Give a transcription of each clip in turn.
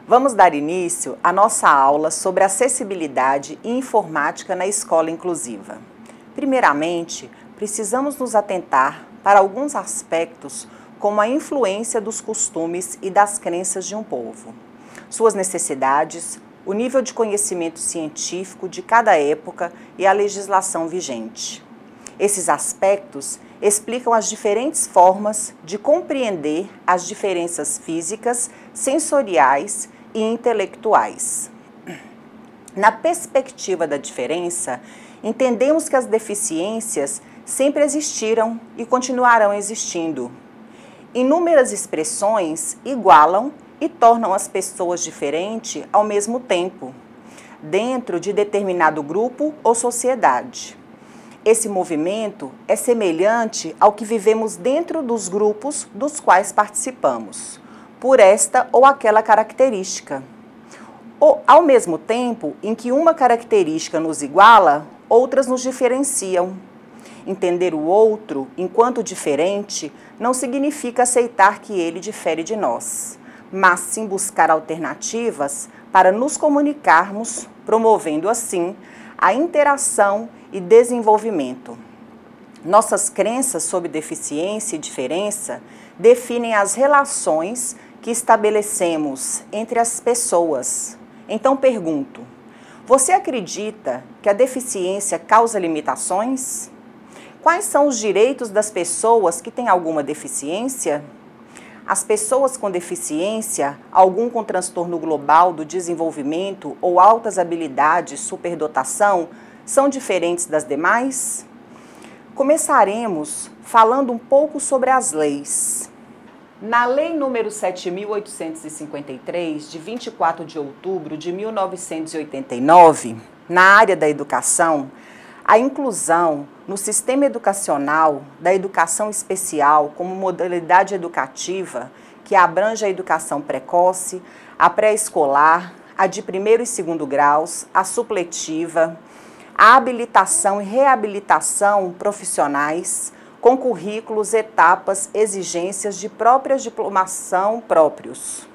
Vamos dar início à nossa aula sobre acessibilidade e informática na escola inclusiva. Primeiramente, precisamos nos atentar para alguns aspectos como a influência dos costumes e das crenças de um povo, suas necessidades, o nível de conhecimento científico de cada época e a legislação vigente. Esses aspectos explicam as diferentes formas de compreender as diferenças físicas, sensoriais e intelectuais. Na perspectiva da diferença, entendemos que as deficiências sempre existiram e continuarão existindo. Inúmeras expressões igualam e tornam as pessoas diferentes ao mesmo tempo, dentro de determinado grupo ou sociedade. Esse movimento é semelhante ao que vivemos dentro dos grupos dos quais participamos, por esta ou aquela característica. Ou, ao mesmo tempo em que uma característica nos iguala, outras nos diferenciam. Entender o outro enquanto diferente não significa aceitar que ele difere de nós, mas sim buscar alternativas para nos comunicarmos, promovendo assim a interação e desenvolvimento. Nossas crenças sobre deficiência e diferença definem as relações que estabelecemos entre as pessoas. Então pergunto, você acredita que a deficiência causa limitações? Quais são os direitos das pessoas que têm alguma deficiência? As pessoas com deficiência, algum com transtorno global do desenvolvimento ou altas habilidades, superdotação, são diferentes das demais? Começaremos falando um pouco sobre as leis. Na Lei nº 7.853, de 24 de outubro de 1989, na área da educação, a inclusão no sistema educacional da educação especial como modalidade educativa que abrange a educação precoce, a pré-escolar, a de primeiro e segundo graus, a supletiva, a habilitação e reabilitação profissionais, com currículos, etapas, exigências de própria diplomação próprios.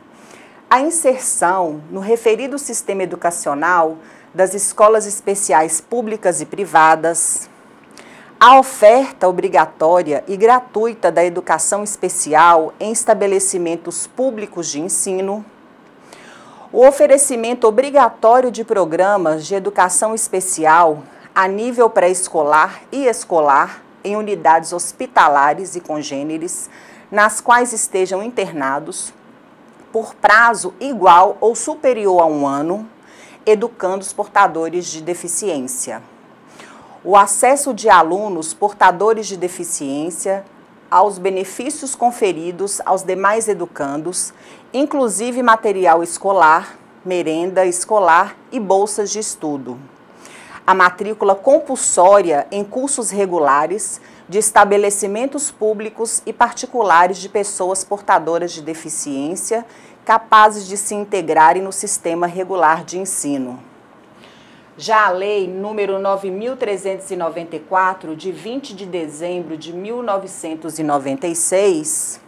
A inserção no referido sistema educacional das escolas especiais públicas e privadas, a oferta obrigatória e gratuita da educação especial em estabelecimentos públicos de ensino, o oferecimento obrigatório de programas de educação especial a nível pré-escolar e escolar em unidades hospitalares e congêneres, nas quais estejam internados, por prazo igual ou superior a 1 ano, educando os portadores de deficiência. O acesso de alunos portadores de deficiência aos benefícios conferidos aos demais educandos, inclusive material escolar, merenda escolar e bolsas de estudo. A matrícula compulsória em cursos regulares de estabelecimentos públicos e particulares de pessoas portadoras de deficiência capazes de se integrarem no sistema regular de ensino. Já a Lei nº 9.394, de 20 de dezembro de 1996,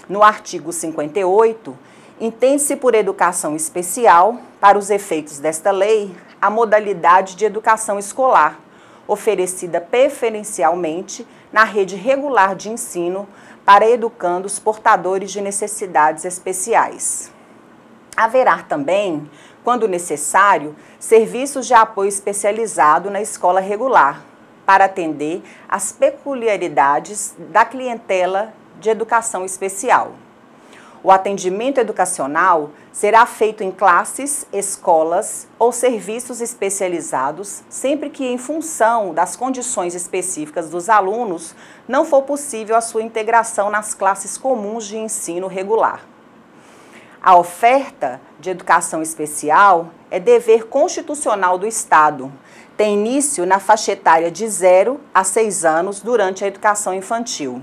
no artigo 58, entende-se por educação especial, para os efeitos desta lei, a modalidade de educação escolar, oferecida preferencialmente na rede regular de ensino para educandos portadores de necessidades especiais. Haverá também, quando necessário, serviços de apoio especializado na escola regular, para atender às peculiaridades da clientela de educação especial. O atendimento educacional será feito em classes, escolas ou serviços especializados, sempre que, em função das condições específicas dos alunos, não for possível a sua integração nas classes comuns de ensino regular. A oferta de educação especial é dever constitucional do Estado. Tem início na faixa etária de 0 a 6 anos durante a educação infantil.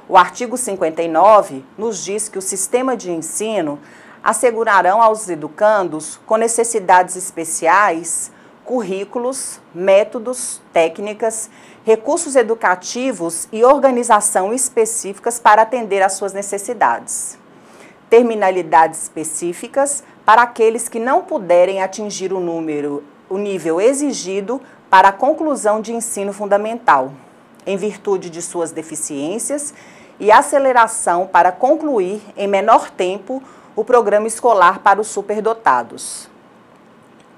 O artigo 59 nos diz que o sistema de ensino assegurarão aos educandos com necessidades especiais currículos, métodos, técnicas, recursos educativos e organização específicas para atender às suas necessidades. Terminalidades específicas para aqueles que não puderem atingir o nível exigido para a conclusão de ensino fundamental, em virtude de suas deficiências e aceleração para concluir em menor tempo o programa escolar para os superdotados.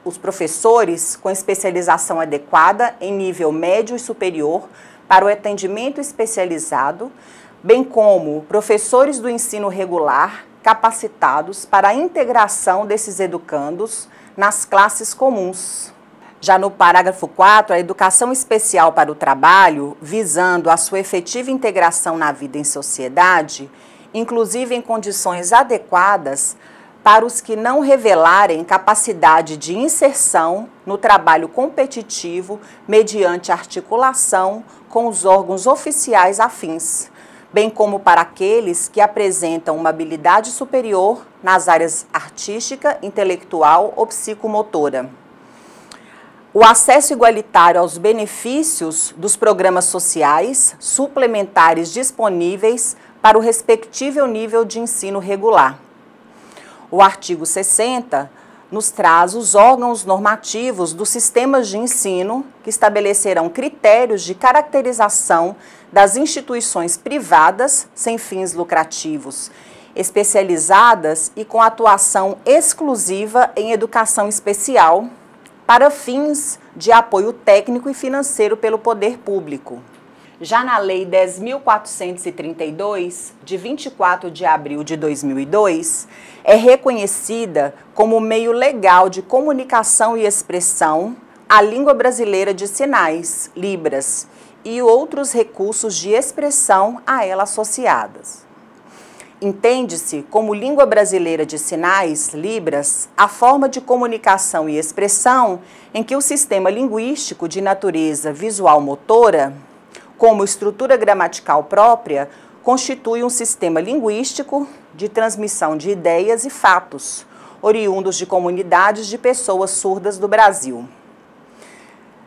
Os professores com especialização adequada em nível médio e superior para o atendimento especializado, bem como professores do ensino regular capacitados para a integração desses educandos nas classes comuns. Já no parágrafo 4, a educação especial para o trabalho, visando a sua efetiva integração na vida em sociedade, inclusive em condições adequadas para os que não revelarem capacidade de inserção no trabalho competitivo mediante articulação com os órgãos oficiais afins, bem como para aqueles que apresentam uma habilidade superior nas áreas artística, intelectual ou psicomotora. O acesso igualitário aos benefícios dos programas sociais suplementares disponíveis para o respectivo nível de ensino regular. O artigo 60 nos traz os órgãos normativos dos sistemas de ensino que estabelecerão critérios de caracterização das instituições privadas sem fins lucrativos, especializadas e com atuação exclusiva em educação especial, para fins de apoio técnico e financeiro pelo poder público. Já na Lei 10.432, de 24 de abril de 2002, é reconhecida como meio legal de comunicação e expressão a língua brasileira de sinais, Libras, e outros recursos de expressão a ela associadas. Entende-se como língua brasileira de sinais, Libras, a forma de comunicação e expressão em que o sistema linguístico de natureza visual-motora, como estrutura gramatical própria, constitui um sistema linguístico de transmissão de ideias e fatos, oriundos de comunidades de pessoas surdas do Brasil.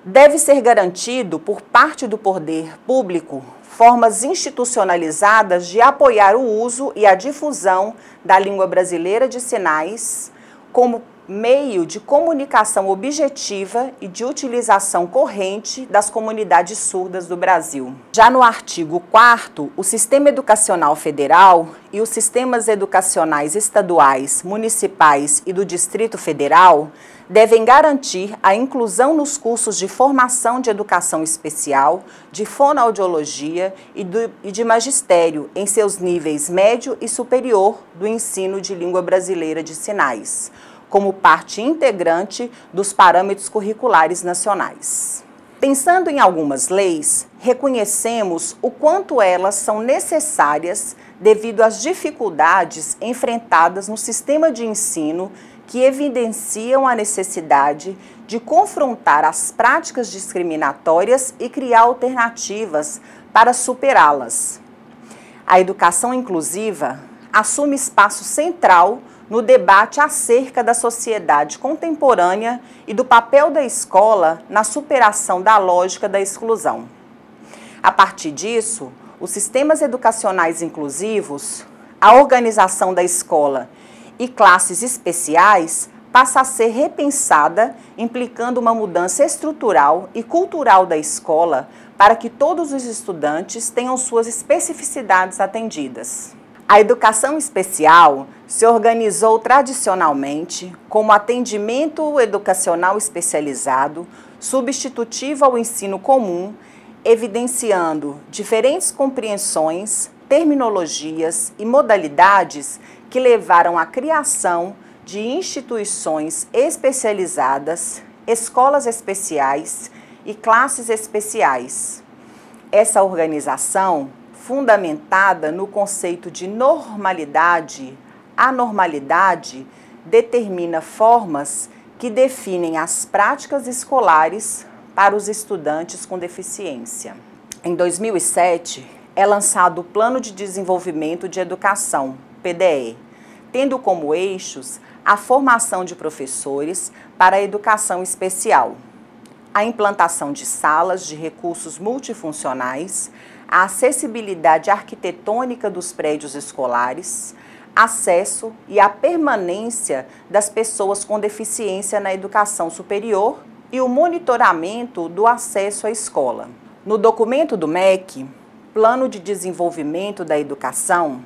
Deve ser garantido por parte do poder público formas institucionalizadas de apoiar o uso e a difusão da língua brasileira de sinais como meio de comunicação objetiva e de utilização corrente das comunidades surdas do Brasil. Já no artigo 4º, o Sistema Educacional Federal e os sistemas educacionais estaduais, municipais e do Distrito Federal devem garantir a inclusão nos cursos de formação de educação especial, de fonoaudiologia e de magistério em seus níveis médio e superior do ensino de língua brasileira de sinais, como parte integrante dos parâmetros curriculares nacionais. Pensando em algumas leis, reconhecemos o quanto elas são necessárias devido às dificuldades enfrentadas no sistema de ensino que evidenciam a necessidade de confrontar as práticas discriminatórias e criar alternativas para superá-las. A educação inclusiva assume espaço central no debate acerca da sociedade contemporânea e do papel da escola na superação da lógica da exclusão. A partir disso, os sistemas educacionais inclusivos, a organização da escola e classes especiais passa a ser repensada, implicando uma mudança estrutural e cultural da escola para que todos os estudantes tenham suas especificidades atendidas. A educação especial se organizou tradicionalmente como atendimento educacional especializado, substitutivo ao ensino comum, evidenciando diferentes compreensões, terminologias e modalidades que levaram à criação de instituições especializadas, escolas especiais e classes especiais. Essa organização, fundamentada no conceito de normalidade, anormalidade, determina formas que definem as práticas escolares para os estudantes com deficiência. Em 2007, é lançado o Plano de Desenvolvimento de Educação, PDE, tendo como eixos a formação de professores para a educação especial, a implantação de salas de recursos multifuncionais, a acessibilidade arquitetônica dos prédios escolares, acesso e a permanência das pessoas com deficiência na educação superior e o monitoramento do acesso à escola. No documento do MEC, Plano de Desenvolvimento da Educação,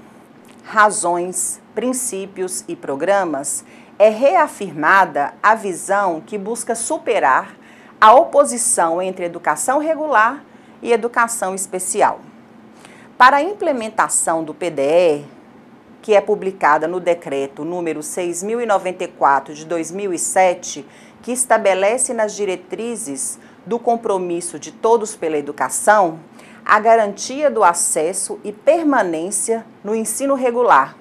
Razões, Princípios e Programas, é reafirmada a visão que busca superar a oposição entre educação regular e educação especial. Para a implementação do PDE, que é publicada no Decreto número 6.094 de 2007, que estabelece nas diretrizes do compromisso de todos pela educação, a garantia do acesso e permanência no ensino regular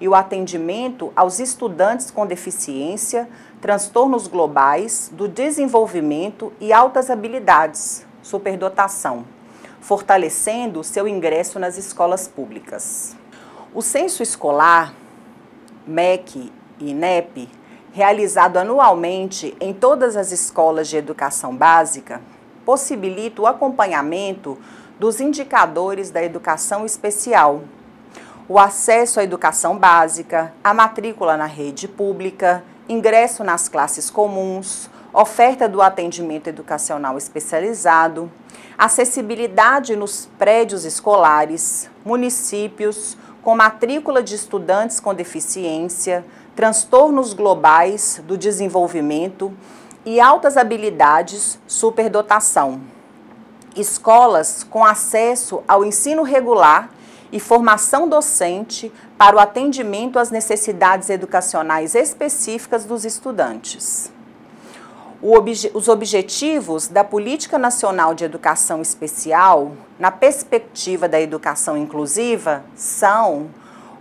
e o atendimento aos estudantes com deficiência, transtornos globais do desenvolvimento e altas habilidades, superdotação, fortalecendo seu ingresso nas escolas públicas. O censo escolar, MEC e INEP, realizado anualmente em todas as escolas de educação básica, possibilita o acompanhamento dos indicadores da educação especial, o acesso à educação básica, a matrícula na rede pública, ingresso nas classes comuns, oferta do atendimento educacional especializado, acessibilidade nos prédios escolares, municípios com matrícula de estudantes com deficiência, transtornos globais do desenvolvimento e altas habilidades, superdotação. Escolas com acesso ao ensino regular e formação docente para o atendimento às educacionais específicas dos estudantes. Os objetivos da Política Nacional de Educação Especial, na perspectiva da educação inclusiva, são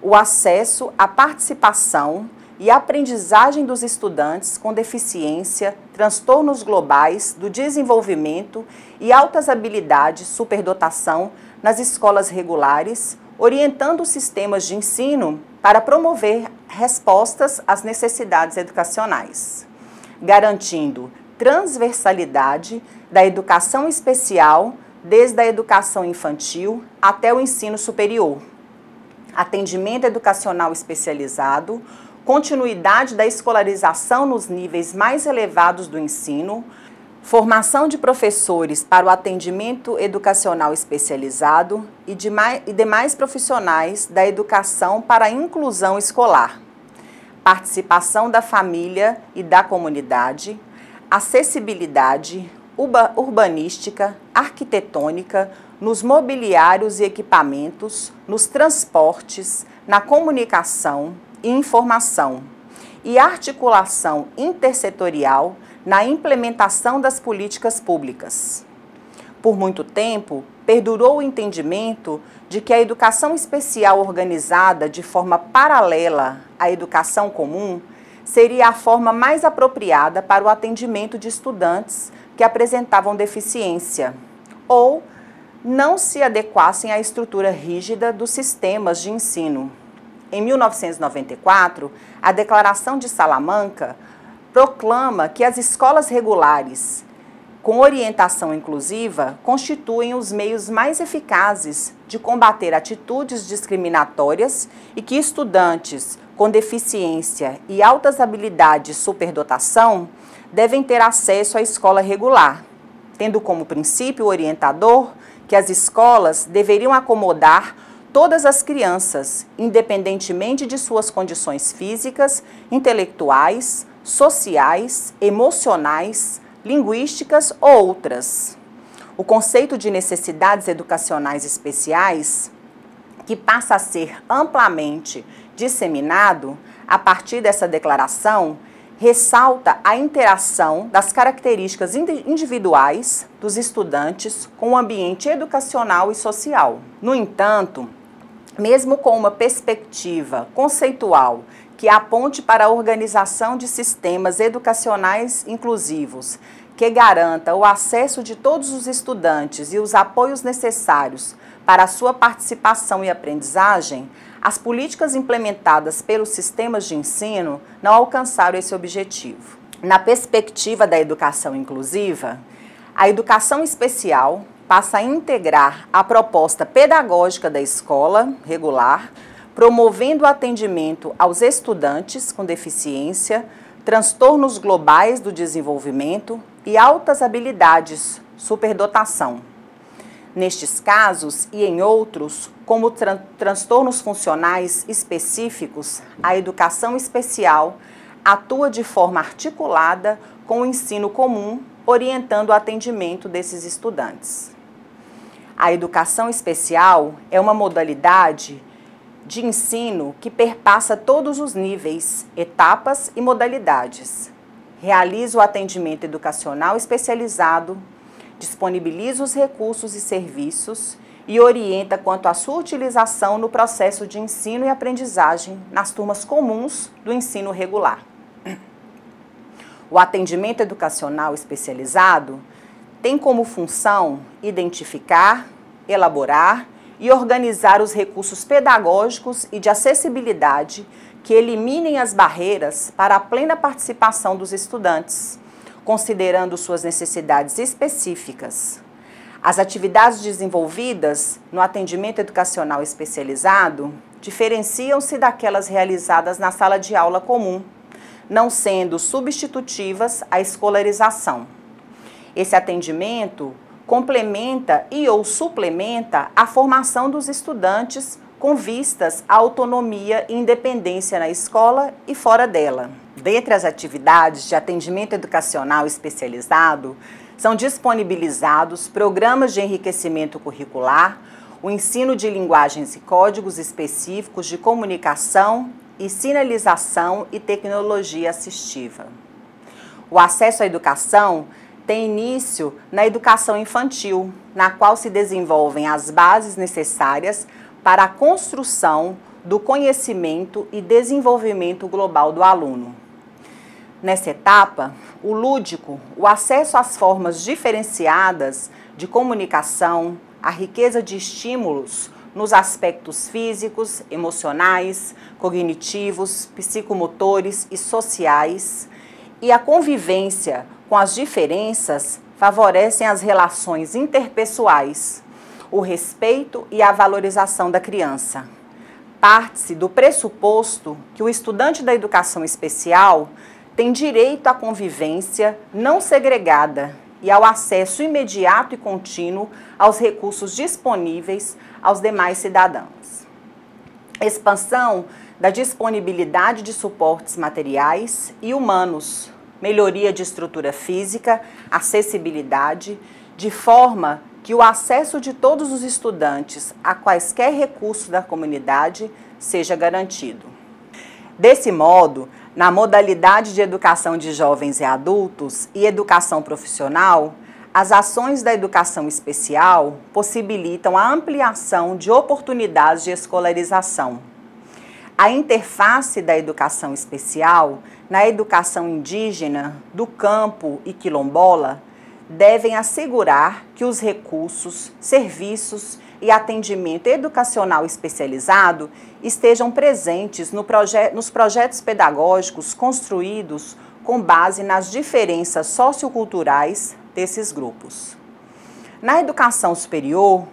o acesso à participação e aprendizagem dos estudantes com deficiência, transtornos globais do desenvolvimento e altas habilidades, superdotação, nas escolas regulares, orientando os sistemas de ensino para promover respostas às necessidades educacionais, garantindo transversalidade da educação especial desde a educação infantil até o ensino superior, atendimento educacional especializado, continuidade da escolarização nos níveis mais elevados do ensino, formação de professores para o atendimento educacional especializado e demais profissionais da educação para a inclusão escolar, participação da família e da comunidade, acessibilidade, urbanística, arquitetônica, nos mobiliários e equipamentos, nos transportes, na comunicação e informação, e articulação intersetorial na implementação das políticas públicas. Por muito tempo, perdurou o entendimento de que a educação especial organizada de forma paralela à educação comum seria a forma mais apropriada para o atendimento de estudantes que apresentavam deficiência ou não se adequassem à estrutura rígida dos sistemas de ensino. Em 1994, a Declaração de Salamanca proclama que as escolas regulares com orientação inclusiva constituem os meios mais eficazes de combater atitudes discriminatórias e que estudantes com deficiência e altas habilidades de superdotação devem ter acesso à escola regular, tendo como princípio orientador que as escolas deveriam acomodar todas as crianças, independentemente de suas condições físicas, intelectuais, sociais, emocionais, linguísticas ou outras. O conceito de necessidades educacionais especiais, que passa a ser amplamente disseminado a partir dessa declaração, ressalta a interação das características individuais dos estudantes com o ambiente educacional e social. No entanto, mesmo com uma perspectiva conceitual que aponte para a organização de sistemas educacionais inclusivos, que garanta o acesso de todos os estudantes e os apoios necessários para a sua participação e aprendizagem, as políticas implementadas pelos sistemas de ensino não alcançaram esse objetivo. Na perspectiva da educação inclusiva, a educação especial passa a integrar a proposta pedagógica da escola regular, promovendo o atendimento aos estudantes com deficiência, transtornos globais do desenvolvimento e altas habilidades, superdotação. Nestes casos e em outros, como transtornos funcionais específicos, a educação especial atua de forma articulada com o ensino comum, orientando o atendimento desses estudantes. A educação especial é uma modalidade de ensino que perpassa todos os níveis, etapas e modalidades. Realiza o atendimento educacional especializado, disponibiliza os recursos e serviços e orienta quanto à sua utilização no processo de ensino e aprendizagem nas turmas comuns do ensino regular. O atendimento educacional especializado tem como função identificar, elaborar e organizar os recursos pedagógicos e de acessibilidade que eliminem as barreiras para a plena participação dos estudantes, considerando suas necessidades específicas. As atividades desenvolvidas no atendimento educacional especializado diferenciam-se daquelas realizadas na sala de aula comum, não sendo substitutivas à escolarização. Esse atendimento complementa e ou suplementa a formação dos estudantes com vistas à autonomia e independência na escola e fora dela. Dentre as atividades de atendimento educacional especializado, são disponibilizados programas de enriquecimento curricular, o ensino de linguagens e códigos específicos de comunicação e sinalização e tecnologia assistiva. O acesso à educação tem início na educação infantil, na qual se desenvolvem as bases necessárias para a construção do conhecimento e desenvolvimento global do aluno. Nessa etapa, o lúdico, o acesso às formas diferenciadas de comunicação, a riqueza de estímulos nos aspectos físicos, emocionais, cognitivos, psicomotores e sociais, e a convivência com as diferenças favorecem as relações interpessoais, o respeito e a valorização da criança. Parte-se do pressuposto que o estudante da educação especial tem direito à convivência não segregada e ao acesso imediato e contínuo aos recursos disponíveis aos demais cidadãos. Expansão da disponibilidade de suportes materiais e humanos, melhoria de estrutura física, acessibilidade, de forma que o acesso de todos os estudantes a quaisquer recursos da comunidade seja garantido. Desse modo, na modalidade de educação de jovens e adultos e educação profissional, as ações da educação especial possibilitam a ampliação de oportunidades de escolarização. A interface da educação especial na educação indígena, do campo e quilombola devem assegurar que os recursos, serviços e atendimento educacional especializado estejam presentes nos projetos pedagógicos construídos com base nas diferenças socioculturais desses grupos. Na educação superior,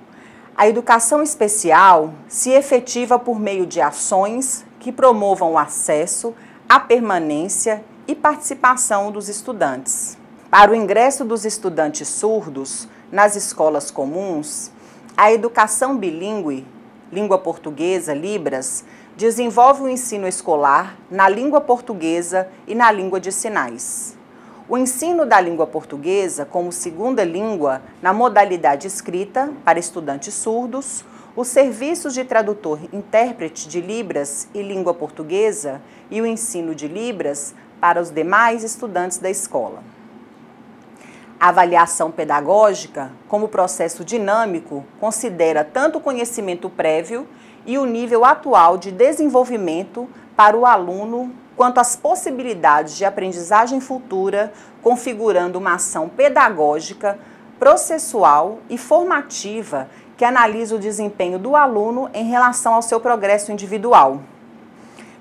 a educação especial se efetiva por meio de ações que promovam o acesso, a permanência e participação dos estudantes. Para o ingresso dos estudantes surdos nas escolas comuns, a educação bilíngue, língua portuguesa, Libras, desenvolve o ensino escolar na língua portuguesa e na língua de sinais. O ensino da língua portuguesa como segunda língua na modalidade escrita para estudantes surdos, os serviços de tradutor-intérprete de Libras e língua portuguesa e o ensino de Libras para os demais estudantes da escola. A avaliação pedagógica, como processo dinâmico, considera tanto o conhecimento prévio e o nível atual de desenvolvimento para o aluno, quanto as possibilidades de aprendizagem futura, configurando uma ação pedagógica, processual e formativa que analisa o desempenho do aluno em relação ao seu progresso individual.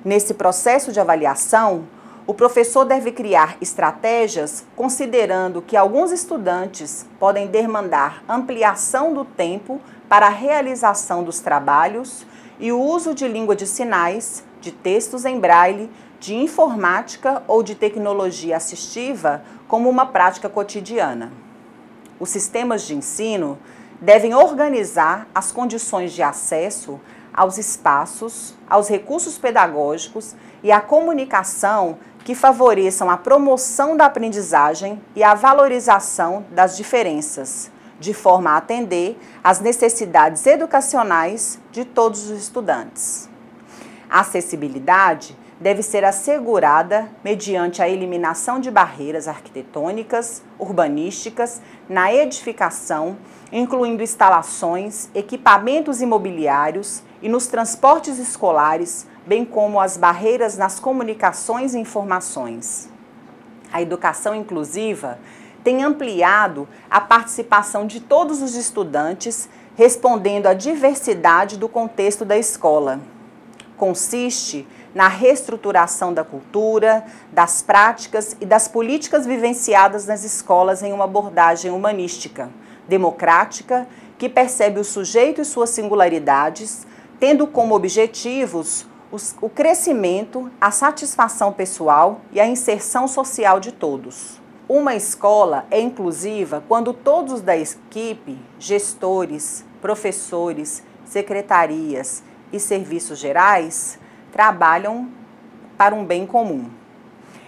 Nesse processo de avaliação, o professor deve criar estratégias considerando que alguns estudantes podem demandar ampliação do tempo para a realização dos trabalhos e o uso de língua de sinais, de textos em braille, de informática ou de tecnologia assistiva como uma prática cotidiana. Os sistemas de ensino devem organizar as condições de acesso aos espaços, aos recursos pedagógicos e à comunicação que favoreçam a promoção da aprendizagem e a valorização das diferenças, de forma a atender às necessidades educacionais de todos os estudantes. A acessibilidade deve ser assegurada mediante a eliminação de barreiras arquitetônicas, urbanísticas, na edificação, incluindo instalações, equipamentos imobiliários e nos transportes escolares, bem como as barreiras nas comunicações e informações. A educação inclusiva tem ampliado a participação de todos os estudantes, respondendo à diversidade do contexto da escola. Consiste na reestruturação da cultura, das práticas e das políticas vivenciadas nas escolas em uma abordagem humanística, democrática, que percebe o sujeito e suas singularidades, tendo como objetivos o crescimento, a satisfação pessoal e a inserção social de todos. Uma escola é inclusiva quando todos da equipe, gestores, professores, secretarias e serviços gerais trabalham para um bem comum.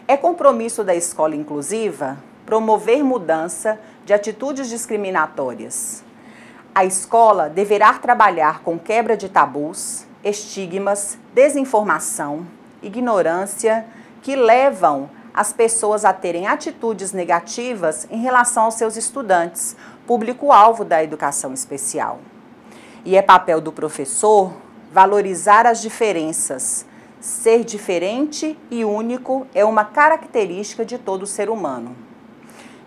É compromisso da escola inclusiva promover mudança de atitudes discriminatórias. A escola deverá trabalhar com quebra de tabus, estigmas, desinformação, ignorância, que levam as pessoas a terem atitudes negativas em relação aos seus estudantes, público-alvo da educação especial. E é papel do professor valorizar as diferenças. Ser diferente e único é uma característica de todo ser humano.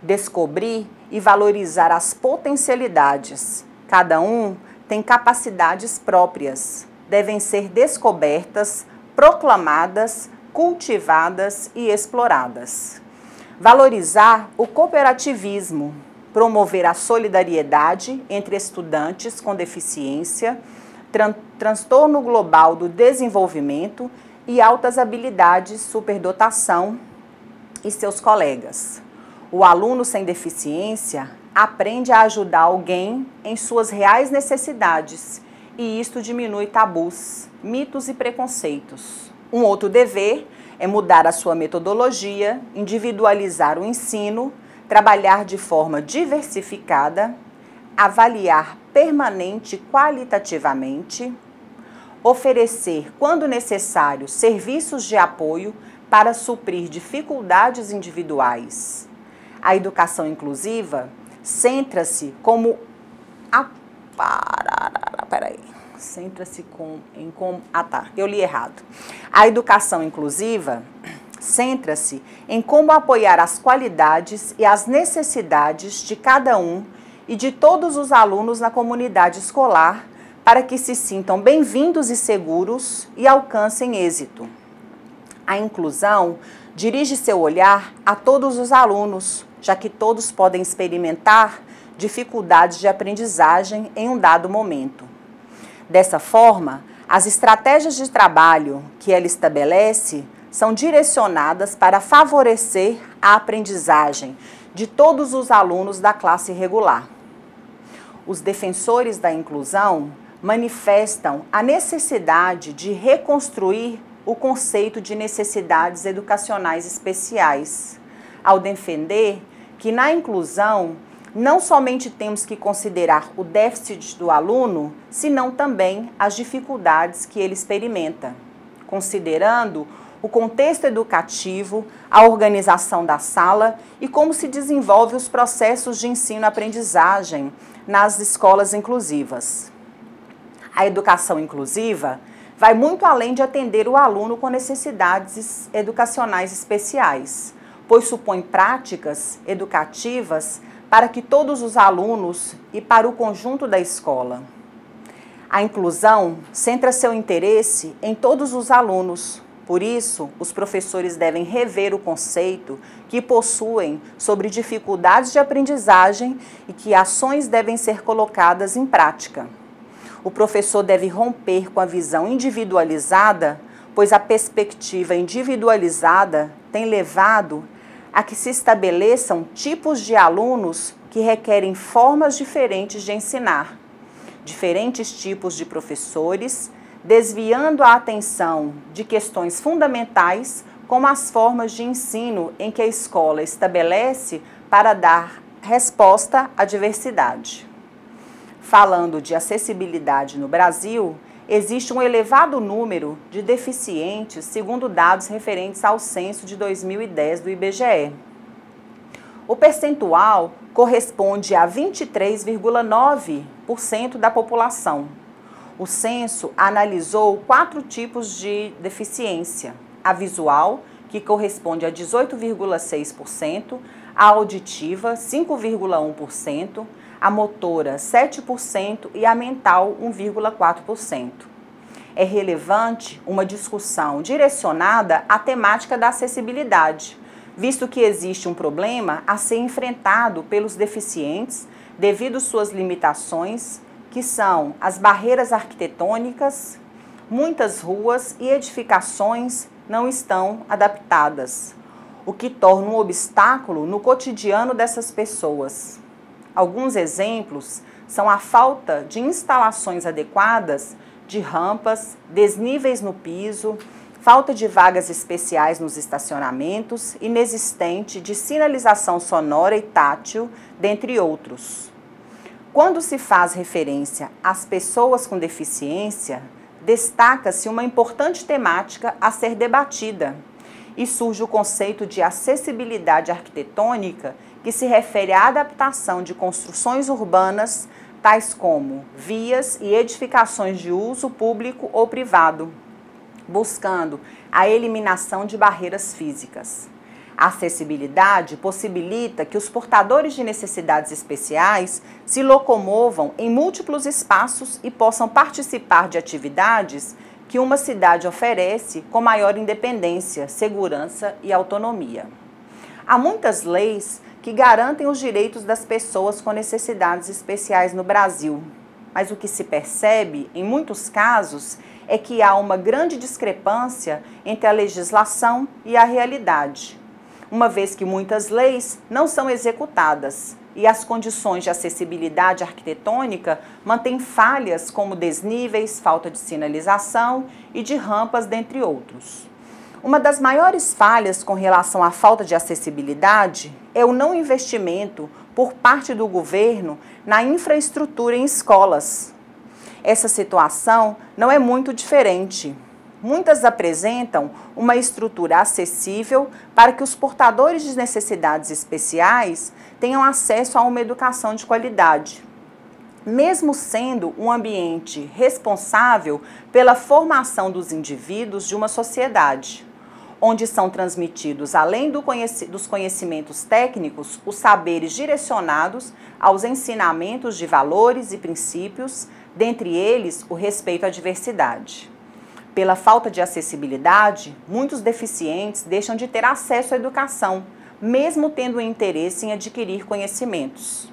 Descobrir e valorizar as potencialidades. Cada um tem capacidades próprias. Devem ser descobertas, proclamadas, cultivadas e exploradas. Valorizar o cooperativismo, promover a solidariedade entre estudantes com deficiência, transtorno global do desenvolvimento e altas habilidades, superdotação e seus colegas. O aluno sem deficiência aprende a ajudar alguém em suas reais necessidades e isto diminui tabus, mitos e preconceitos. Um outro dever é mudar a sua metodologia, individualizar o ensino, trabalhar de forma diversificada, avaliar permanente e qualitativamente, oferecer, quando necessário, serviços de apoio para suprir dificuldades individuais. A educação inclusiva centra-se como A educação inclusiva centra-se em como apoiar as qualidades e as necessidades de cada um e de todos os alunos na comunidade escolar para que se sintam bem-vindos e seguros e alcancem êxito. A inclusão dirige seu olhar a todos os alunos, já que todos podem experimentar dificuldades de aprendizagem em um dado momento. Dessa forma, as estratégias de trabalho que ela estabelece são direcionadas para favorecer a aprendizagem de todos os alunos da classe regular. Os defensores da inclusão manifestam a necessidade de reconstruir o conceito de necessidades educacionais especiais, ao defender que na inclusão não somente temos que considerar o déficit do aluno, senão também as dificuldades que ele experimenta, considerando o contexto educativo, a organização da sala e como se desenvolve os processos de ensino-aprendizagem nas escolas inclusivas. A educação inclusiva vai muito além de atender o aluno com necessidades educacionais especiais, pois supõe práticas educativas para que todos os alunos e para o conjunto da escola. A inclusão centra seu interesse em todos os alunos. Por isso, os professores devem rever o conceito que possuem sobre dificuldades de aprendizagem e que ações devem ser colocadas em prática. O professor deve romper com a visão individualizada, pois a perspectiva individualizada tem levado a que se estabeleçam tipos de alunos que requerem formas diferentes de ensinar, diferentes tipos de professores, desviando a atenção de questões fundamentais, como as formas de ensino em que a escola estabelece para dar resposta à diversidade. Falando de acessibilidade no Brasil, existe um elevado número de deficientes, segundo dados referentes ao censo de 2010 do IBGE. O percentual corresponde a 23,9% da população. O censo analisou 4 tipos de deficiência: a visual, que corresponde a 18,6%, a auditiva, 5,1%, a motora, 7% e a mental, 1,4%. É relevante uma discussão direcionada à temática da acessibilidade, visto que existe um problema a ser enfrentado pelos deficientes devido às suas limitações, que são as barreiras arquitetônicas. Muitas ruas e edificações não estão adaptadas, o que torna um obstáculo no cotidiano dessas pessoas. Alguns exemplos são a falta de instalações adequadas de rampas, desníveis no piso, falta de vagas especiais nos estacionamentos, inexistente de sinalização sonora e tátil, dentre outros. Quando se faz referência às pessoas com deficiência, destaca-se uma importante temática a ser debatida e surge o conceito de acessibilidade arquitetônica, que se refere à adaptação de construções urbanas, tais como vias e edificações de uso público ou privado, buscando a eliminação de barreiras físicas. A acessibilidade possibilita que os portadores de necessidades especiais se locomovam em múltiplos espaços e possam participar de atividades que uma cidade oferece com maior independência, segurança e autonomia. Há muitas leis que garantem os direitos das pessoas com necessidades especiais no Brasil, mas o que se percebe, em muitos casos, é que há uma grande discrepância entre a legislação e a realidade, uma vez que muitas leis não são executadas e as condições de acessibilidade arquitetônica mantêm falhas como desníveis, falta de sinalização e de rampas, dentre outros. Uma das maiores falhas com relação à falta de acessibilidade é o não investimento por parte do governo na infraestrutura em escolas. Essa situação não é muito diferente. Muitas apresentam uma estrutura acessível para que os portadores de necessidades especiais tenham acesso a uma educação de qualidade, mesmo sendo um ambiente responsável pela formação dos indivíduos de uma sociedade, onde são transmitidos, além dos conhecimentos técnicos, os saberes direcionados aos ensinamentos de valores e princípios, dentre eles o respeito à diversidade. Pela falta de acessibilidade, muitos deficientes deixam de ter acesso à educação, mesmo tendo interesse em adquirir conhecimentos.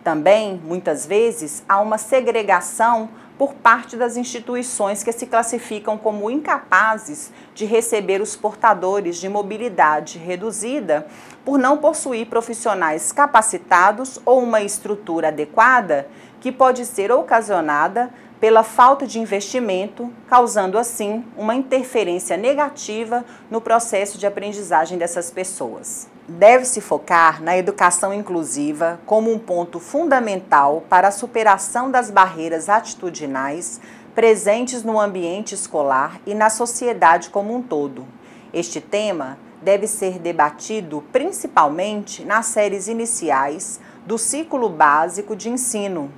Também, muitas vezes, há uma segregação por parte das instituições que se classificam como incapazes de receber os portadores de mobilidade reduzida por não possuir profissionais capacitados ou uma estrutura adequada, que pode ser ocasionada pela falta de investimento, causando assim uma interferência negativa no processo de aprendizagem dessas pessoas. Deve-se focar na educação inclusiva como um ponto fundamental para a superação das barreiras atitudinais presentes no ambiente escolar e na sociedade como um todo. Este tema deve ser debatido principalmente nas séries iniciais do ciclo básico de ensino.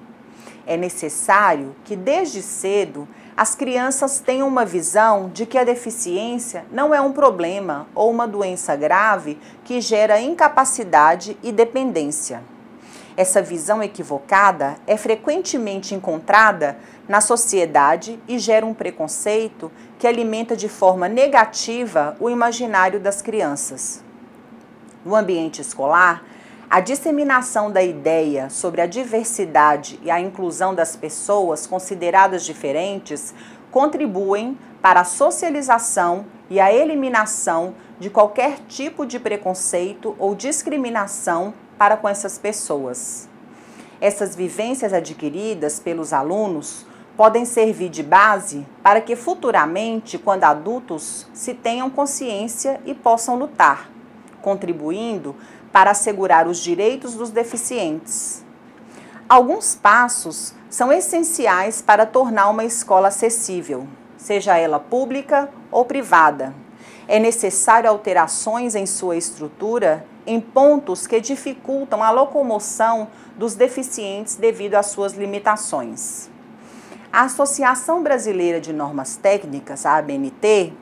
É necessário que, desde cedo, as crianças tenham uma visão de que a deficiência não é um problema ou uma doença grave que gera incapacidade e dependência. Essa visão equivocada é frequentemente encontrada na sociedade e gera um preconceito que alimenta de forma negativa o imaginário das crianças. No ambiente escolar, A disseminação da ideia sobre a diversidade e a inclusão das pessoas consideradas diferentes contribuem para a socialização e a eliminação de qualquer tipo de preconceito ou discriminação para com essas pessoas. Essas vivências adquiridas pelos alunos podem servir de base para que futuramente, quando adultos, se tenham consciência e possam lutar, contribuindo para assegurar os direitos dos deficientes. Alguns passos são essenciais para tornar uma escola acessível, seja ela pública ou privada. É necessário alterações em sua estrutura em pontos que dificultam a locomoção dos deficientes devido às suas limitações. A Associação Brasileira de Normas Técnicas, a ABNT,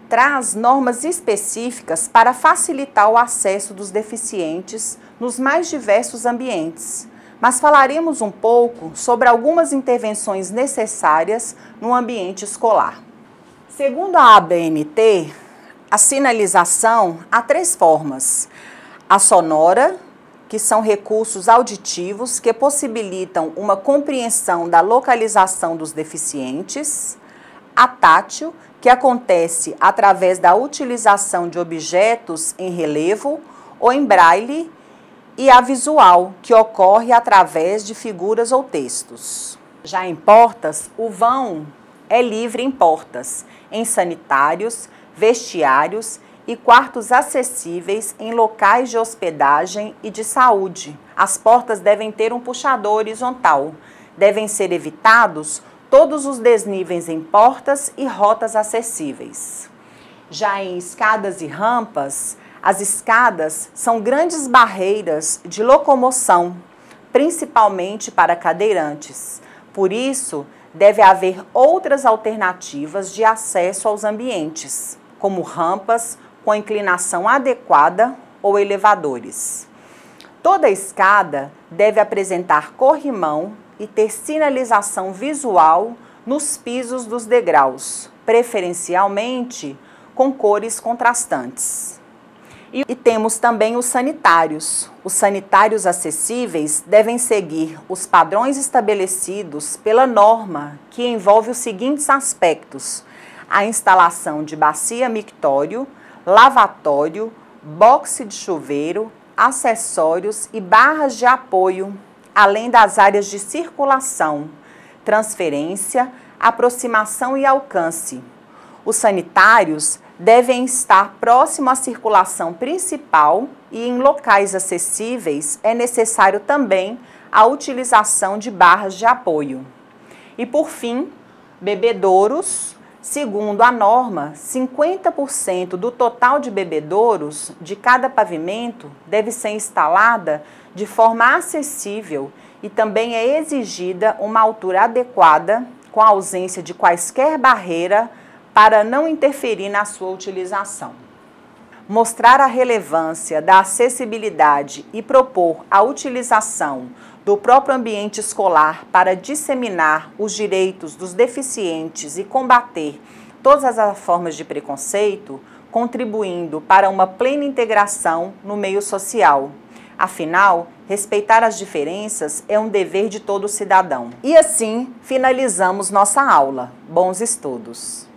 traz normas específicas para facilitar o acesso dos deficientes nos mais diversos ambientes, mas falaremos um pouco sobre algumas intervenções necessárias no ambiente escolar. Segundo a ABNT, a sinalização há 3 formas: a sonora, que são recursos auditivos que possibilitam uma compreensão da localização dos deficientes; a tátil, que acontece através da utilização de objetos em relevo ou em braille; e a visual, que ocorre através de figuras ou textos. Já em portas, o vão é livre em portas, em sanitários, vestiários e quartos acessíveis em locais de hospedagem e de saúde. As portas devem ter um puxador horizontal. Devem ser evitados todos os desníveis em portas e rotas acessíveis. Já em escadas e rampas, as escadas são grandes barreiras de locomoção, principalmente para cadeirantes. Por isso, deve haver outras alternativas de acesso aos ambientes, como rampas com inclinação adequada ou elevadores. Toda escada deve apresentar corrimão e ter sinalização visual nos pisos dos degraus, preferencialmente com cores contrastantes. E temos também os sanitários. Os sanitários acessíveis devem seguir os padrões estabelecidos pela norma, que envolve os seguintes aspectos: a instalação de bacia mictório, lavatório, boxe de chuveiro, acessórios e barras de apoio, além das áreas de circulação, transferência, aproximação e alcance. Os sanitários devem estar próximo à circulação principal e em locais acessíveis é necessário também a utilização de barras de apoio. E por fim, bebedouros. Segundo a norma, 50% do total de bebedouros de cada pavimento deve ser instalada de forma acessível e também é exigida uma altura adequada, com a ausência de quaisquer barreira para não interferir na sua utilização. Mostrar a relevância da acessibilidade e propor a utilização do próprio ambiente escolar para disseminar os direitos dos deficientes e combater todas as formas de preconceito, contribuindo para uma plena integração no meio social. Afinal, respeitar as diferenças é um dever de todo cidadão. E assim, finalizamos nossa aula. Bons estudos!